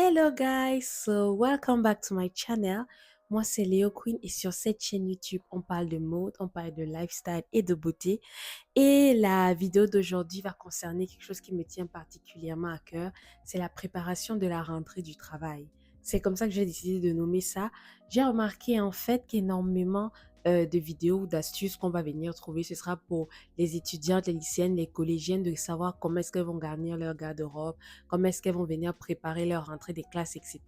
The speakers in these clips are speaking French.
Hello guys, so welcome back to my channel. Moi c'est Léo Queen et sur cette chaîne YouTube on parle de mode, on parle de lifestyle et de beauté. Et la vidéo d'aujourd'hui va concerner quelque chose qui me tient particulièrement à cœur, c'est la préparation de la rentrée du travail. C'est comme ça que j'ai décidé de nommer ça. J'ai remarqué en fait qu'énormément de vidéos ou d'astuces qu'on va venir trouver, ce sera pour les étudiantes, les lycéennes, les collégiennes, de savoir comment est-ce qu'elles vont garnir leur garde-robe, comment est-ce qu'elles vont venir préparer leur rentrée des classes, etc.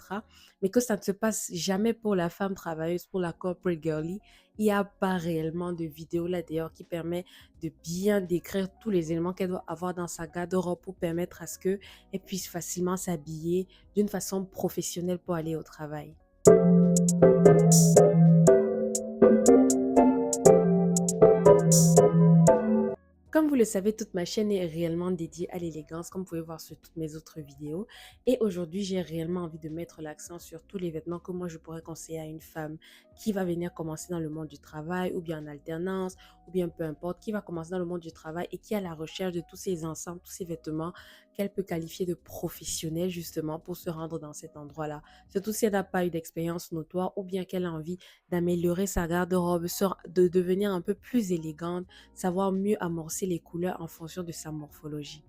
Mais que ça ne se passe jamais pour la femme travailleuse, pour la corporate girly. Il n'y a pas réellement de vidéo là d'ailleurs qui permet de bien décrire tous les éléments qu'elle doit avoir dans sa garde-robe pour permettre à ce qu'elle puisse facilement s'habiller d'une façon professionnelle pour aller au travail. Comme vous le savez, toute ma chaîne est réellement dédiée à l'élégance, comme vous pouvez voir sur toutes mes autres vidéos. Et aujourd'hui, j'ai réellement envie de mettre l'accent sur tous les vêtements que moi, je pourrais conseiller à une femme qui va venir commencer dans le monde du travail, ou bien en alternance, ou bien peu importe, qui va commencer dans le monde du travail et qui est à la recherche de tous ces ensembles, tous ces vêtements qu'elle peut qualifier de professionnels, justement, pour se rendre dans cet endroit-là. Surtout si elle n'a pas eu d'expérience notoire, ou bien qu'elle a envie d'améliorer sa garde-robe, de devenir un peu plus élégante, savoir mieux amorcer les couleurs en fonction de sa morphologie.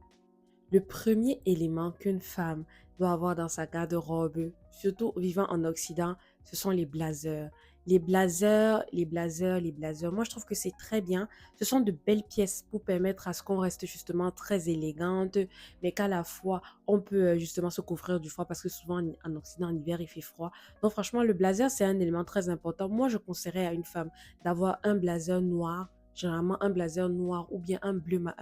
Le premier élément qu'une femme doit avoir dans sa garde-robe, surtout vivant en Occident, ce sont les blazers. Les blazers, les blazers, les blazers. Moi, je trouve que c'est très bien. Ce sont de belles pièces pour permettre à ce qu'on reste justement très élégante, mais qu'à la fois, on peut justement se couvrir du froid parce que souvent en Occident, en hiver, il fait froid. Donc, franchement, le blazer, c'est un élément très important. Moi, je conseillerais à une femme d'avoir un blazer noir, généralement un blazer noir ou bien un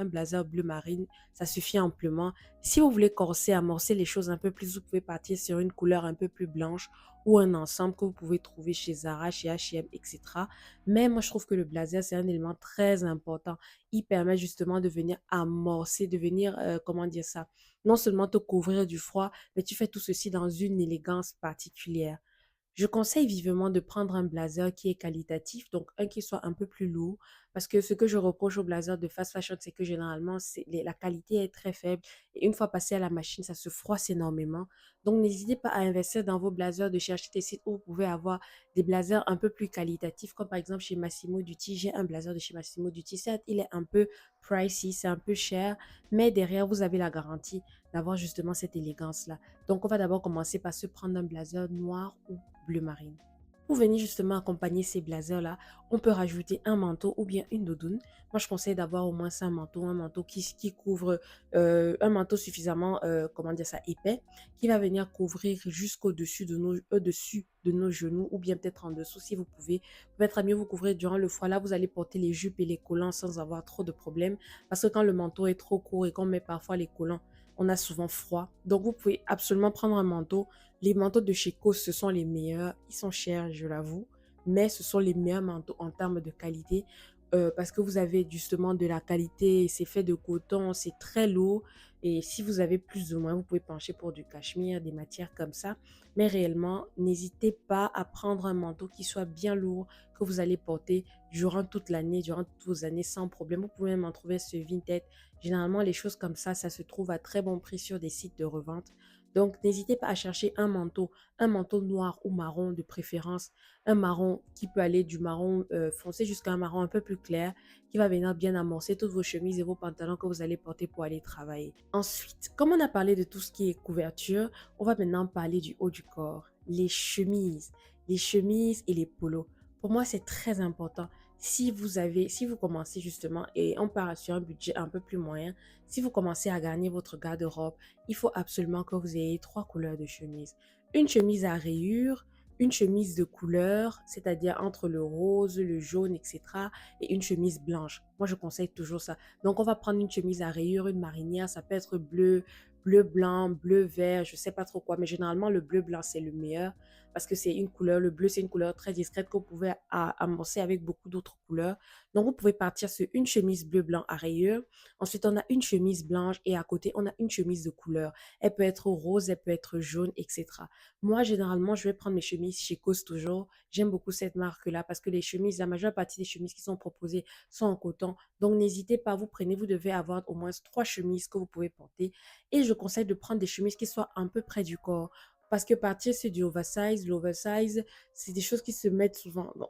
blazer bleu marine, ça suffit amplement. Si vous voulez corser, amorcer les choses un peu plus, vous pouvez partir sur une couleur un peu plus blanche ou un ensemble que vous pouvez trouver chez Zara, chez H&M, etc. Mais moi, je trouve que le blazer, c'est un élément très important. Il permet justement de venir amorcer, de venir, comment dire ça, non seulement te couvrir du froid, mais tu fais tout ceci dans une élégance particulière. Je conseille vivement de prendre un blazer qui est qualitatif, donc un qui soit un peu plus lourd, parce que ce que je reproche au blazer de fast fashion, c'est que généralement, la qualité est très faible et une fois passé à la machine, ça se froisse énormément. Donc, n'hésitez pas à investir dans vos blazers, de chercher des sites où vous pouvez avoir des blazers un peu plus qualitatifs, comme par exemple chez Massimo Dutti. J'ai un blazer de chez Massimo Dutti. Certes, il est un peu pricey, c'est un peu cher, mais derrière, vous avez la garantie d'avoir justement cette élégance-là. Donc, on va d'abord commencer par se prendre un blazer noir ou bleu marine. Pour venir justement accompagner ces blazers-là, on peut rajouter un manteau ou bien une doudoune. Moi, je conseille d'avoir au moins un manteau qui couvre, un manteau suffisamment, comment dire ça, épais, qui va venir couvrir jusqu'au-dessus de au-dessus de nos genoux ou bien peut-être en dessous si vous pouvez. Peut-être à mieux vous couvrir durant le froid. Là, vous allez porter les jupes et les collants sans avoir trop de problèmes. Parce que quand le manteau est trop court et qu'on met parfois les collants, on a souvent froid. Donc, vous pouvez absolument prendre un manteau. Les manteaux de chez COS, ce sont les meilleurs. Ils sont chers, je l'avoue, mais ce sont les meilleurs manteaux en termes de qualité parce que vous avez justement de la qualité, c'est fait de coton, c'est très lourd. Et si vous avez plus ou moins, vous pouvez pencher pour du cachemire, des matières comme ça. Mais réellement, n'hésitez pas à prendre un manteau qui soit bien lourd, que vous allez porter durant toute l'année, durant toutes vos années sans problème. Vous pouvez même en trouver sur Vinted. Généralement, les choses comme ça se trouve à très bon prix sur des sites de revente. Donc, n'hésitez pas à chercher un manteau noir ou marron de préférence, un marron qui peut aller du marron foncé jusqu'à un marron un peu plus clair, qui va venir bien amorcer toutes vos chemises et vos pantalons que vous allez porter pour aller travailler. Ensuite, comme on a parlé de tout ce qui est couverture, on va maintenant parler du haut du corps, les chemises et les polos. Pour moi, c'est très important. Si vous commencez justement, et on part sur un budget un peu plus moyen, si vous commencez à gagner votre garde-robe, il faut absolument que vous ayez trois couleurs de chemise. Une chemise à rayures, une chemise de couleur, c'est-à-dire entre le rose, le jaune, etc. et une chemise blanche. Moi, je conseille toujours ça. Donc, on va prendre une chemise à rayures, une marinière, ça peut être bleu, bleu blanc, bleu vert, je sais pas trop quoi, mais généralement, le bleu blanc, c'est le meilleur parce que c'est une couleur, le bleu, c'est une couleur très discrète que vous pouvez amorcer avec beaucoup d'autres couleurs. Donc, vous pouvez partir sur une chemise bleu blanc à rayures. Ensuite, on a une chemise blanche et à côté, on a une chemise de couleur. Elle peut être rose, elle peut être jaune, etc. Moi, généralement, je vais prendre mes chemises chez Cause toujours. J'aime beaucoup cette marque-là parce que les chemises, la majeure partie des chemises qui sont proposées sont en coton. Donc, n'hésitez pas, vous devez avoir au moins trois chemises que vous pouvez porter. Et je conseille de prendre des chemises qui soient un peu près du corps. Parce que partir sur du oversize, l'oversize, c'est des choses qui se mettent souvent. Bon,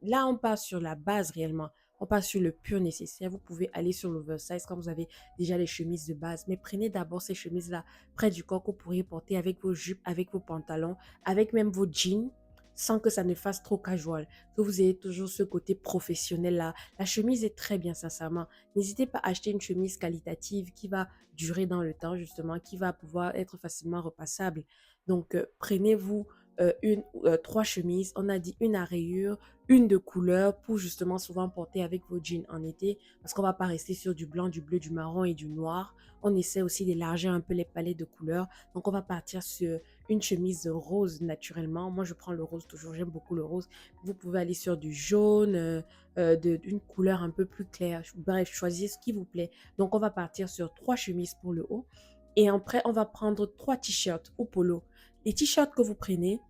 là, on part sur la base réellement. On part sur le pur nécessaire. Vous pouvez aller sur l'oversize quand vous avez déjà les chemises de base. Mais prenez d'abord ces chemises-là près du corps que vous pourriez porter avec vos jupes, avec vos pantalons, avec même vos jeans, sans que ça ne fasse trop casual. Que vous ayez toujours ce côté professionnel-là. La chemise est très bien, sincèrement. N'hésitez pas à acheter une chemise qualitative qui va durer dans le temps, justement, qui va pouvoir être facilement repassable. Donc, prenez-vous trois chemises. On a dit une à rayures, une de couleur pour justement souvent porter avec vos jeans en été parce qu'on va pas rester sur du blanc, du bleu, du marron et du noir. On essaie aussi d'élargir un peu les palettes de couleurs. Donc, on va partir sur une chemise rose naturellement. Moi, je prends le rose toujours. J'aime beaucoup le rose. Vous pouvez aller sur du jaune, d'une couleur un peu plus claire. Bref, choisissez ce qui vous plaît. Donc, on va partir sur trois chemises pour le haut. Et après, on va prendre trois t-shirts ou polos. Les t-shirts que vous prenez,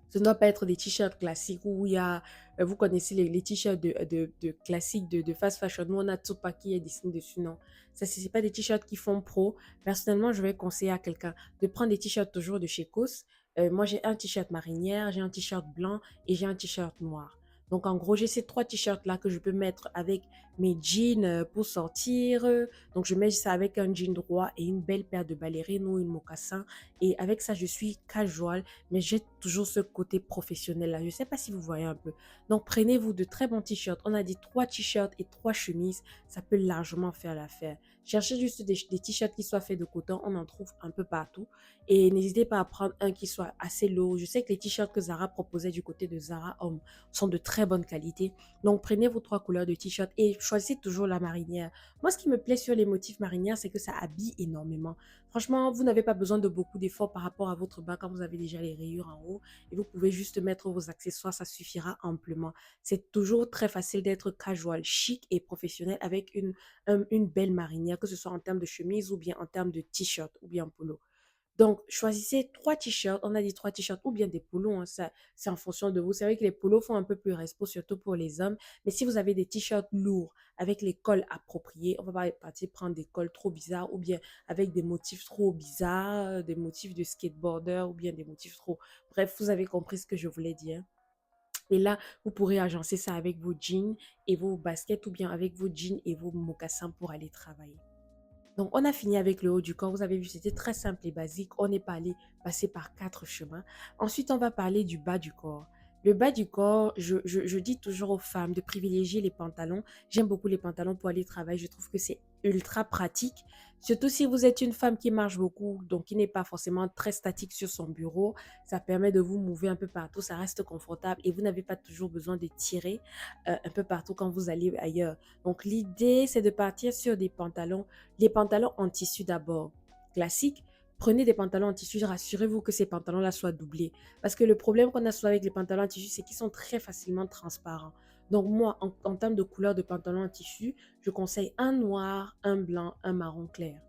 ce ne doit pas être des t-shirts classiques où il y a, vous connaissez les t-shirts de classiques de fast fashion où on a Tupac qui est dessiné dessus. Non, ça, ce n'est pas des t-shirts qui font pro. Personnellement, je vais conseiller à quelqu'un de prendre des t-shirts toujours de chez COS. Moi, j'ai un t-shirt marinière, j'ai un t-shirt blanc et j'ai un t-shirt noir. Donc, en gros, j'ai ces trois t-shirts-là que je peux mettre avec mes jeans pour sortir. Donc, je mets ça avec un jean droit et une belle paire de ballerines ou une mocassin. Et avec ça, je suis casual, mais j'ai toujours ce côté professionnel là. Je ne sais pas si vous voyez un peu. Donc, prenez-vous de très bons t-shirts. On a dit trois t-shirts et trois chemises. Ça peut largement faire l'affaire. Cherchez juste des t-shirts qui soient faits de coton. On en trouve un peu partout. Et n'hésitez pas à prendre un qui soit assez lourd. Je sais que les t-shirts que Zara proposait du côté de Zara Homme sont de très bonne qualité. Donc, prenez vos trois couleurs de t-shirt et choisissez toujours la marinière. Moi, ce qui me plaît sur les motifs marinières, c'est que ça habille énormément. Franchement, vous n'avez pas besoin de beaucoup d'efforts par rapport à votre bas quand vous avez déjà les rayures en haut et vous pouvez juste mettre vos accessoires, ça suffira amplement. C'est toujours très facile d'être casual, chic et professionnel avec une belle marinière, que ce soit en termes de chemise ou bien en termes de t-shirt ou bien polo. Donc, choisissez trois t-shirts. On a dit trois t-shirts ou bien des polos. Hein, ça, c'est en fonction de vous. C'est vrai que les polos font un peu plus respo, surtout pour les hommes. Mais si vous avez des t-shirts lourds avec les cols appropriés, on va pas partir prendre des cols trop bizarres ou bien avec des motifs trop bizarres, des motifs de skateboarder ou bien des motifs trop... Bref, vous avez compris ce que je voulais dire. Et là, vous pourrez agencer ça avec vos jeans et vos baskets ou bien avec vos jeans et vos mocassins pour aller travailler. Donc, on a fini avec le haut du corps. Vous avez vu, c'était très simple et basique. On n'est pas allé passer par quatre chemins. Ensuite, on va parler du bas du corps. Le bas du corps, je dis toujours aux femmes de privilégier les pantalons. J'aime beaucoup les pantalons pour aller travailler. Je trouve que c'est ultra pratique. Surtout si vous êtes une femme qui marche beaucoup, donc qui n'est pas forcément très statique sur son bureau. Ça permet de vous mouver un peu partout. Ça reste confortable et vous n'avez pas toujours besoin de tirer un peu partout quand vous allez ailleurs. Donc, l'idée, c'est de partir sur des pantalons, les pantalons en tissu d'abord, classiques. Prenez des pantalons en tissu, rassurez-vous que ces pantalons-là soient doublés. Parce que le problème qu'on a souvent avec les pantalons en tissu, c'est qu'ils sont très facilement transparents. Donc moi, en termes de couleur de pantalon en tissu, je conseille un noir, un blanc, un marron clair.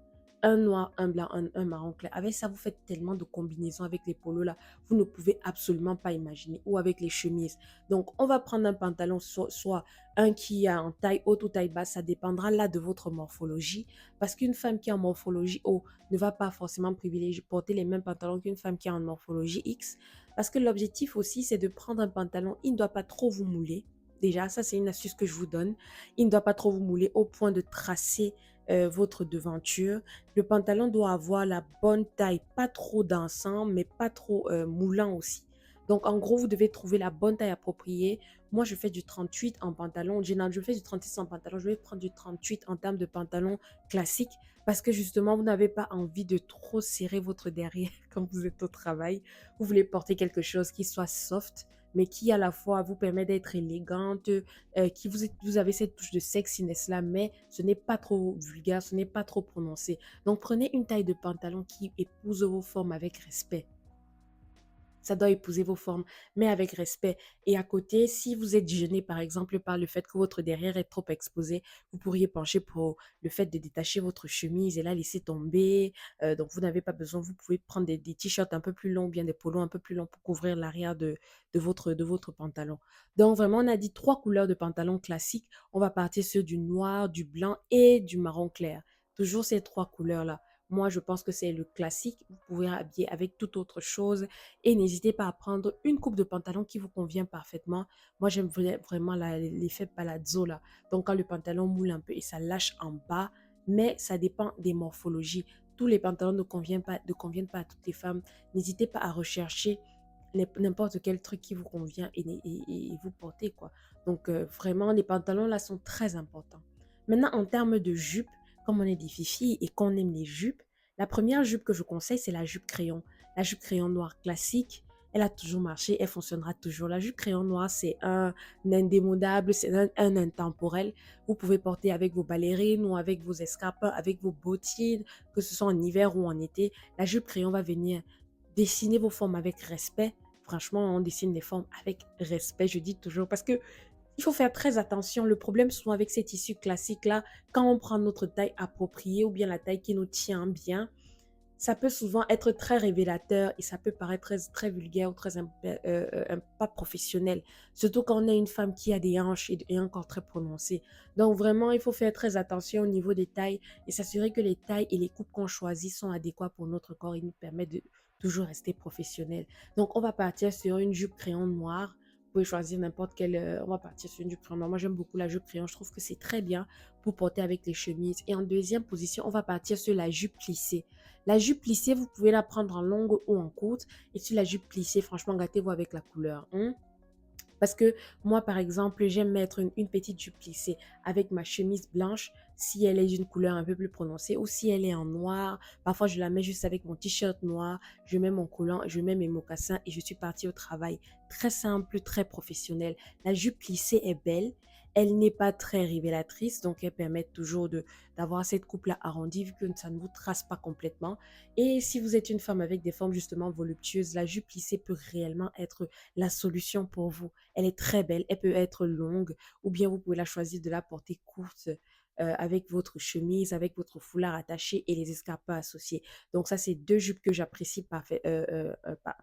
Un noir, un blanc, un marron clair. Avec ça, vous faites tellement de combinaisons avec les polos là, vous ne pouvez absolument pas imaginer. Ou avec les chemises. Donc, on va prendre un pantalon, soit un qui est en taille haute ou taille basse, ça dépendra là de votre morphologie. Parce qu'une femme qui est en morphologie haute ne va pas forcément privilégier porter les mêmes pantalons qu'une femme qui est en morphologie X. Parce que l'objectif aussi, c'est de prendre un pantalon, il ne doit pas trop vous mouler. Déjà, ça, c'est une astuce que je vous donne. Il ne doit pas trop vous mouler au point de tracer votre devanture. Le pantalon doit avoir la bonne taille, pas trop dansant, mais pas trop moulant aussi. Donc, en gros, vous devez trouver la bonne taille appropriée. Moi, je fais du 38 en pantalon. Généralement, je fais du 36 en pantalon. Je vais prendre du 38 en termes de pantalon classique parce que justement, vous n'avez pas envie de trop serrer votre derrière quand vous êtes au travail. Vous voulez porter quelque chose qui soit soft, mais qui à la fois vous permet d'être élégante, vous avez cette touche de sexiness là, mais ce n'est pas trop vulgaire, ce n'est pas trop prononcé. Donc, prenez une taille de pantalon qui épouse vos formes avec respect. Ça doit épouser vos formes, mais avec respect. Et à côté, si vous êtes gêné, par exemple, par le fait que votre derrière est trop exposé, vous pourriez pencher pour le fait de détacher votre chemise et la laisser tomber. Donc, vous n'avez pas besoin. Vous pouvez prendre des t-shirts un peu plus longs, bien des polos un peu plus longs pour couvrir l'arrière de votre pantalon. Donc, vraiment, on a dit trois couleurs de pantalon classiques. On va partir sur du noir, du blanc et du marron clair. Toujours ces trois couleurs-là. Moi, je pense que c'est le classique. Vous pouvez habiller avec toute autre chose et n'hésitez pas à prendre une coupe de pantalon qui vous convient parfaitement. Moi, j'aime vraiment l'effet palazzo là. Donc, quand le pantalon moule un peu et ça lâche en bas, mais ça dépend des morphologies. Tous les pantalons ne conviennent pas à toutes les femmes. N'hésitez pas à rechercher n'importe quel truc qui vous convient et vous portez quoi. Donc, vraiment, les pantalons là sont très importants. Maintenant, en termes de jupe, comme on est des filles et qu'on aime les jupes, la première jupe que je conseille, c'est la jupe crayon. La jupe crayon noire classique, elle a toujours marché, elle fonctionnera toujours. La jupe crayon noire, c'est un indémodable, c'est un intemporel. Vous pouvez porter avec vos ballerines ou avec vos escarpins, avec vos bottines, que ce soit en hiver ou en été. La jupe crayon va venir dessiner vos formes avec respect. Franchement, on dessine les formes avec respect, je dis toujours, parce que il faut faire très attention. Le problème souvent avec ces tissus classiques-là, quand on prend notre taille appropriée ou bien la taille qui nous tient bien, ça peut souvent être très révélateur et ça peut paraître très vulgaire ou pas professionnel. Surtout quand on a une femme qui a des hanches et un corps très prononcé. Donc vraiment, il faut faire très attention au niveau des tailles et s'assurer que les tailles et les coupes qu'on choisit sont adéquats pour notre corps et nous permettent de toujours rester professionnel. Donc on va partir sur une jupe crayon noire. Vous pouvez choisir n'importe quelle. On va partir sur une jupe crayon noire. Moi, j'aime beaucoup la jupe crayon. Je trouve que c'est très bien pour porter avec les chemises. Et en deuxième position, on va partir sur la jupe plissée. La jupe plissée, vous pouvez la prendre en longue ou en courte. Et sur la jupe plissée, franchement, gâtez-vous avec la couleur, hein. Parce que moi, par exemple, j'aime mettre une petite jupe plissée avec ma chemise blanche si elle est d'une couleur un peu plus prononcée ou si elle est en noir. Parfois, je la mets juste avec mon t-shirt noir, je mets mon collant, je mets mes mocassins et je suis partie au travail. Très simple, très professionnel. La jupe plissée est belle. Elle n'est pas très révélatrice, donc elle permet toujours d'avoir cette coupe-là arrondie vu que ça ne vous trace pas complètement. Et si vous êtes une femme avec des formes justement voluptueuses, la jupe plissée peut réellement être la solution pour vous. Elle est très belle, elle peut être longue ou bien vous pouvez la choisir de la porter courte avec votre chemise, avec votre foulard attaché et les escarpins associés. Donc ça, c'est deux jupes que j'apprécie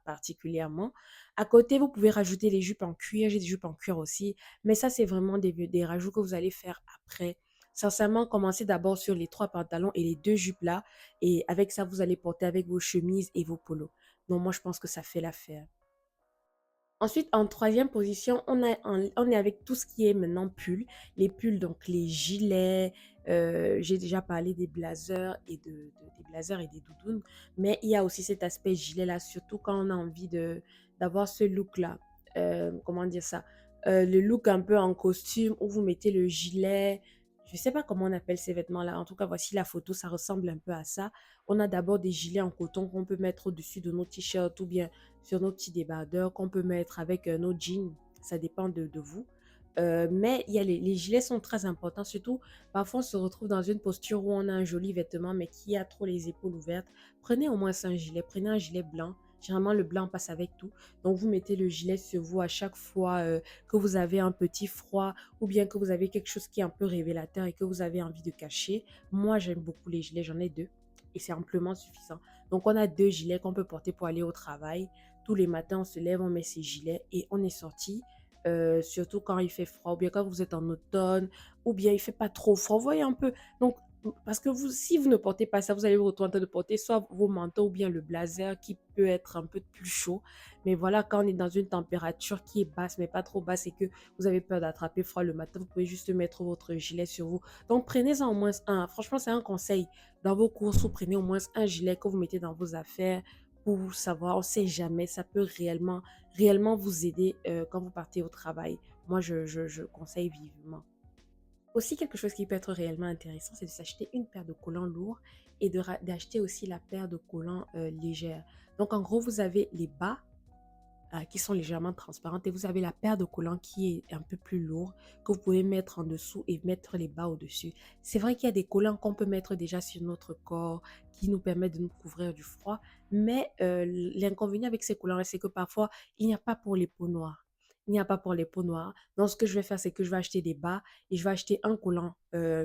particulièrement. À côté, vous pouvez rajouter les jupes en cuir. J'ai des jupes en cuir aussi. Mais ça, c'est vraiment des rajouts que vous allez faire après. Sincèrement, commencez d'abord sur les trois pantalons et les deux jupes là. Et avec ça, vous allez porter avec vos chemises et vos polos. Donc moi, je pense que ça fait l'affaire. Ensuite, en troisième position, on est avec tout ce qui est maintenant pull. Les pulls, donc les gilets. J'ai déjà parlé des blazers des blazers et des doudounes. Mais il y a aussi cet aspect gilet-là, surtout quand on a envie d'avoir ce look-là. Comment dire ça? Le look un peu en costume où vous mettez le gilet. Je ne sais pas comment on appelle ces vêtements-là. En tout cas, voici la photo. Ça ressemble un peu à ça. On a d'abord des gilets en coton qu'on peut mettre au-dessus de nos t-shirts ou bien sur nos petits débardeurs qu'on peut mettre avec nos jeans. Ça dépend de vous. Mais il y a les gilets sont très importants, surtout parfois on se retrouve dans une posture où on a un joli vêtement mais qui a trop les épaules ouvertes. Prenez au moins un gilet, prenez un gilet blanc. Généralement, le blanc passe avec tout. Donc, vous mettez le gilet sur vous à chaque fois que vous avez un petit froid ou bien que vous avez quelque chose qui est un peu révélateur et que vous avez envie de cacher. Moi, j'aime beaucoup les gilets, j'en ai deux et c'est amplement suffisant. Donc, on a deux gilets qu'on peut porter pour aller au travail. Tous les matins, on se lève, on met ses gilets et on est sorti. Surtout quand il fait froid, ou bien quand vous êtes en automne, ou bien il fait pas trop froid. Vous voyez un peu. Donc, parce que vous, si vous ne portez pas ça, vous allez vous retrouver en train de porter soit vos manteaux ou bien le blazer qui peut être un peu plus chaud. Mais voilà, quand on est dans une température qui est basse, mais pas trop basse et que vous avez peur d'attraper froid le matin, vous pouvez juste mettre votre gilet sur vous. Donc, prenez-en au moins un. Franchement, c'est un conseil. Dans vos courses, vous prenez au moins un gilet que vous mettez dans vos affaires pour savoir, on ne sait jamais, ça peut réellement vous aider quand vous partez au travail. Moi, je conseille vivement. Aussi, quelque chose qui peut être réellement intéressant, c'est de s'acheter une paire de collants lourds et d'acheter aussi la paire de collants légère. Donc, en gros, vous avez les bas qui sont légèrement transparentes et vous avez la paire de collants qui est un peu plus lourd que vous pouvez mettre en dessous et mettre les bas au-dessus. C'est vrai qu'il y a des collants qu'on peut mettre déjà sur notre corps qui nous permettent de nous couvrir du froid, mais l'inconvénient avec ces collants, c'est que parfois, il n'y a pas pour les peaux noires. Il n'y a pas pour les peaux noires. Donc, ce que je vais faire, c'est que je vais acheter des bas et je vais acheter un collant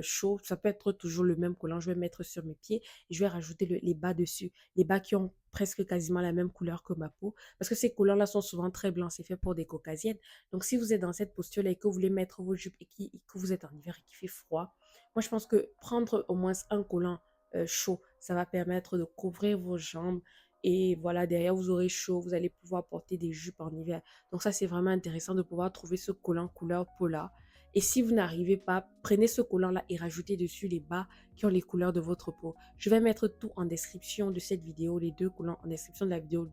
chaud. Ça peut être toujours le même collant. Je vais mettre sur mes pieds et je vais rajouter les bas dessus. Les bas qui ont presque quasiment la même couleur que ma peau. Parce que ces couleurs-là sont souvent très blancs, c'est fait pour des caucasiennes. Donc, si vous êtes dans cette posture-là et que vous voulez mettre vos jupes et que vous êtes en hiver et qu'il fait froid, moi, je pense que prendre au moins un collant chaud. Ça va permettre de couvrir vos jambes et voilà, derrière, vous aurez chaud. Vous allez pouvoir porter des jupes en hiver. Donc ça, c'est vraiment intéressant de pouvoir trouver ce collant couleur polar. Et si vous n'arrivez pas, prenez ce collant-là et rajoutez dessus les bas qui ont les couleurs de votre peau. Je vais mettre tout en description de cette vidéo, les deux collants en description de la vidéo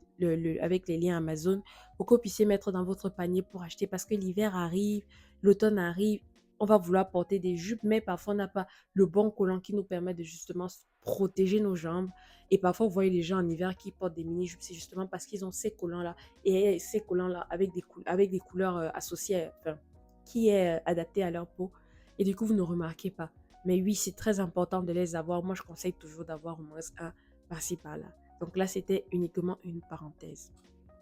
avec les liens Amazon pour que vous puissiez mettre dans votre panier pour acheter parce que l'hiver arrive, l'automne arrive, on va vouloir porter des jupes, mais parfois on n'a pas le bon collant qui nous permet de justement protéger nos jambes. Et parfois, vous voyez les gens en hiver qui portent des mini-jupes, c'est justement parce qu'ils ont ces collants-là et ces collants-là avec des couleurs associées, enfin, qui est adapté à leur peau. Et du coup, vous ne remarquez pas. Mais oui, c'est très important de les avoir. Moi, je conseille toujours d'avoir au moins un par-ci, par-là. Donc là, c'était uniquement une parenthèse.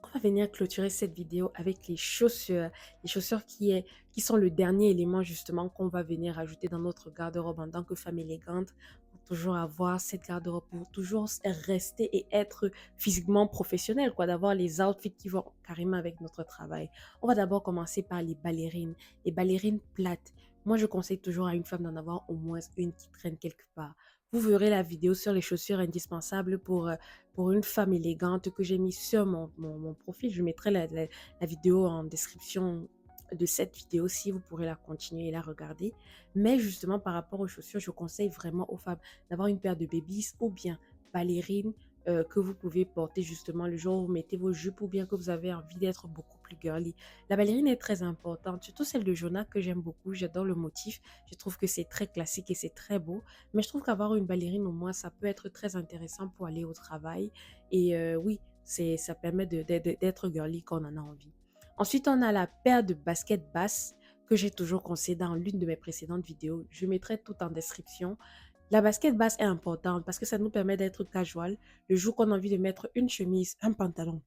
On va venir clôturer cette vidéo avec les chaussures. Les chaussures qui sont le dernier élément justement qu'on va venir ajouter dans notre garde-robe en tant que femme élégante pour toujours avoir cette garde-robe, pour toujours rester et être physiquement professionnel, quoi, d'avoir les outfits qui vont carrément avec notre travail. On va d'abord commencer par les ballerines plates. Moi, je conseille toujours à une femme d'en avoir au moins une qui traîne quelque part. Vous verrez la vidéo sur les chaussures indispensables pour une femme élégante que j'ai mis sur mon profil. Je mettrai la vidéo en description de cette vidéo si vous pourrez la continuer et la regarder. Mais justement, par rapport aux chaussures, je conseille vraiment aux femmes d'avoir une paire de babies ou bien ballerines que vous pouvez porter justement le jour où vous mettez vos jupes ou bien que vous avez envie d'être beaucoup plus girly. La ballerine est très importante, surtout celle de Jonah que j'aime beaucoup. J'adore le motif. Je trouve que c'est très classique et c'est très beau. Mais je trouve qu'avoir une ballerine au moins, ça peut être très intéressant pour aller au travail. Et oui, ça permet d'être girly quand on en a envie. Ensuite, on a la paire de baskets basses que j'ai toujours conseillé dans l'une de mes précédentes vidéos. Je mettrai tout en description. La basket basse est importante parce que ça nous permet d'être casual le jour qu'on a envie de mettre une chemise, un pantalon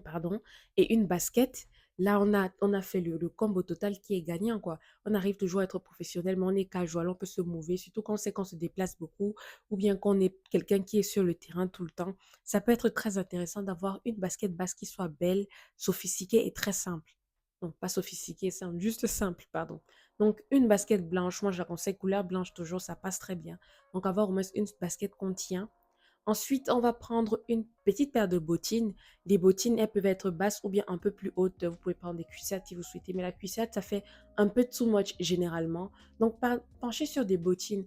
pardon, et une basket. Là, on a fait le combo total qui est gagnant, quoi. On arrive toujours à être professionnel, mais on est casual, on peut se mouver, surtout quand on sait qu'on se déplace beaucoup ou bien qu'on est quelqu'un qui est sur le terrain tout le temps. Ça peut être très intéressant d'avoir une basket basse qui soit belle, sophistiquée et très simple. Donc, pas sophistiquée, simple, juste simple, pardon. Donc, une basket blanche, moi je la conseille couleur blanche toujours, ça passe très bien. Donc, avoir au moins une basket qu'on tient. Ensuite, on va prendre une petite paire de bottines. Les bottines, elles peuvent être basses ou bien un peu plus hautes. Vous pouvez prendre des cuissettes si vous souhaitez, mais la cuissette, ça fait un peu too much généralement. Donc, penchez sur des bottines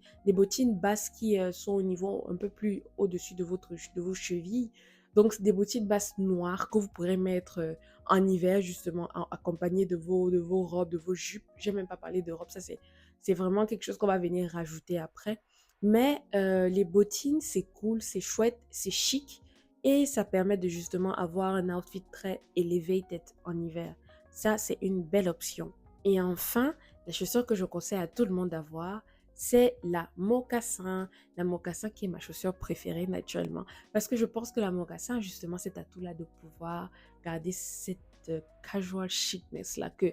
basses qui sont au niveau un peu plus au-dessus de vos chevilles. Donc, des bottines basses noires que vous pourrez mettre en hiver, justement, accompagnées de vos robes, de vos jupes. Je n'ai même pas parlé de robes, ça c'est vraiment quelque chose qu'on va venir rajouter après. Mais les bottines, c'est cool, c'est chouette, c'est chic et ça permet de justement avoir un outfit très elevated en hiver. Ça, c'est une belle option. Et enfin, la chaussure que je conseille à tout le monde d'avoir, c'est la mocassin. La mocassin qui est ma chaussure préférée naturellement. Parce que je pense que la mocassin, justement, cet atout-là de pouvoir garder cette casual chicness là que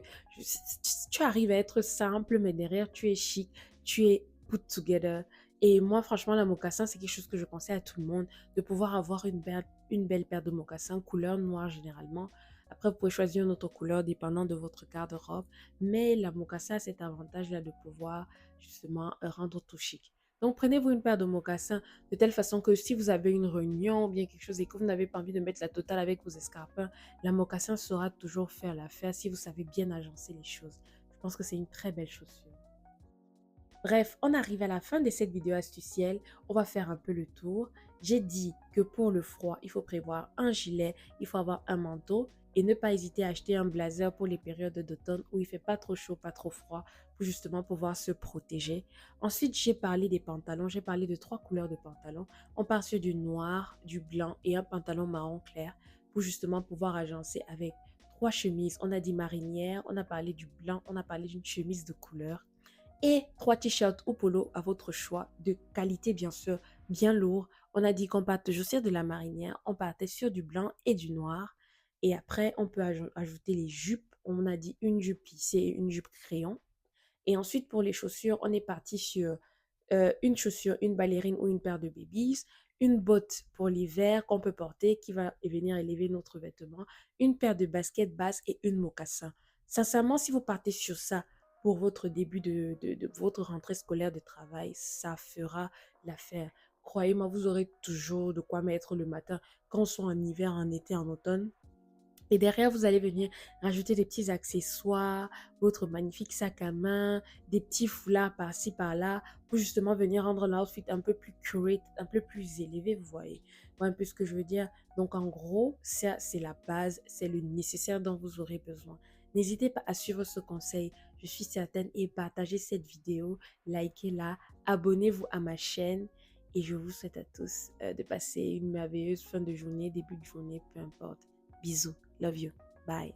tu arrives à être simple, mais derrière, tu es chic, tu es put together. Et moi, franchement, la mocassin, c'est quelque chose que je conseille à tout le monde, de pouvoir avoir une belle paire de mocassins, couleur noire généralement. Après, vous pouvez choisir une autre couleur dépendant de votre garde-robe. Mais la mocassin a cet avantage-là de pouvoir justement rendre tout chic. Donc, prenez-vous une paire de mocassins de telle façon que si vous avez une réunion ou bien quelque chose et que vous n'avez pas envie de mettre la totale avec vos escarpins, la mocassin saura toujours faire l'affaire si vous savez bien agencer les choses. Je pense que c'est une très belle chaussure. Bref, on arrive à la fin de cette vidéo astucielle. On va faire un peu le tour. J'ai dit que pour le froid, il faut prévoir un gilet, il faut avoir un manteau et ne pas hésiter à acheter un blazer pour les périodes d'automne où il fait pas trop chaud, pas trop froid pour justement pouvoir se protéger. Ensuite, j'ai parlé des pantalons. J'ai parlé de trois couleurs de pantalons. On part sur du noir, du blanc et un pantalon marron clair pour justement pouvoir agencer avec trois chemises. On a dit marinière, on a parlé du blanc, on a parlé d'une chemise de couleur et trois t-shirts ou polos à votre choix, de qualité bien sûr, bien lourd. On a dit qu'on partait toujours sur de la marinière, on partait sur du blanc et du noir. Et après, on peut ajouter les jupes. On a dit une jupe plissée et une jupe crayon. Et ensuite, pour les chaussures, on est parti sur une chaussure, une ballerine ou une paire de babies, une botte pour l'hiver qu'on peut porter qui va venir élever notre vêtement, une paire de baskets basses et une mocassin. Sincèrement, si vous partez sur ça pour votre début de votre rentrée scolaire de travail, ça fera l'affaire. croyez-moi, vous aurez toujours de quoi mettre le matin, quand on soit en hiver, en été, en automne. Et derrière, vous allez venir rajouter des petits accessoires, votre magnifique sac à main, des petits foulards par-ci, par-là, pour justement venir rendre l'outfit un peu plus curate, un peu plus élevé, vous voyez. Vous voyez un peu ce que je veux dire? Donc, en gros, ça, c'est la base, c'est le nécessaire dont vous aurez besoin. N'hésitez pas à suivre ce conseil, je suis certaine, et partagez cette vidéo, likez-la, abonnez-vous à ma chaîne. Et je vous souhaite à tous de passer une merveilleuse fin de journée, début de journée, peu importe. Bisous. Love you. Bye.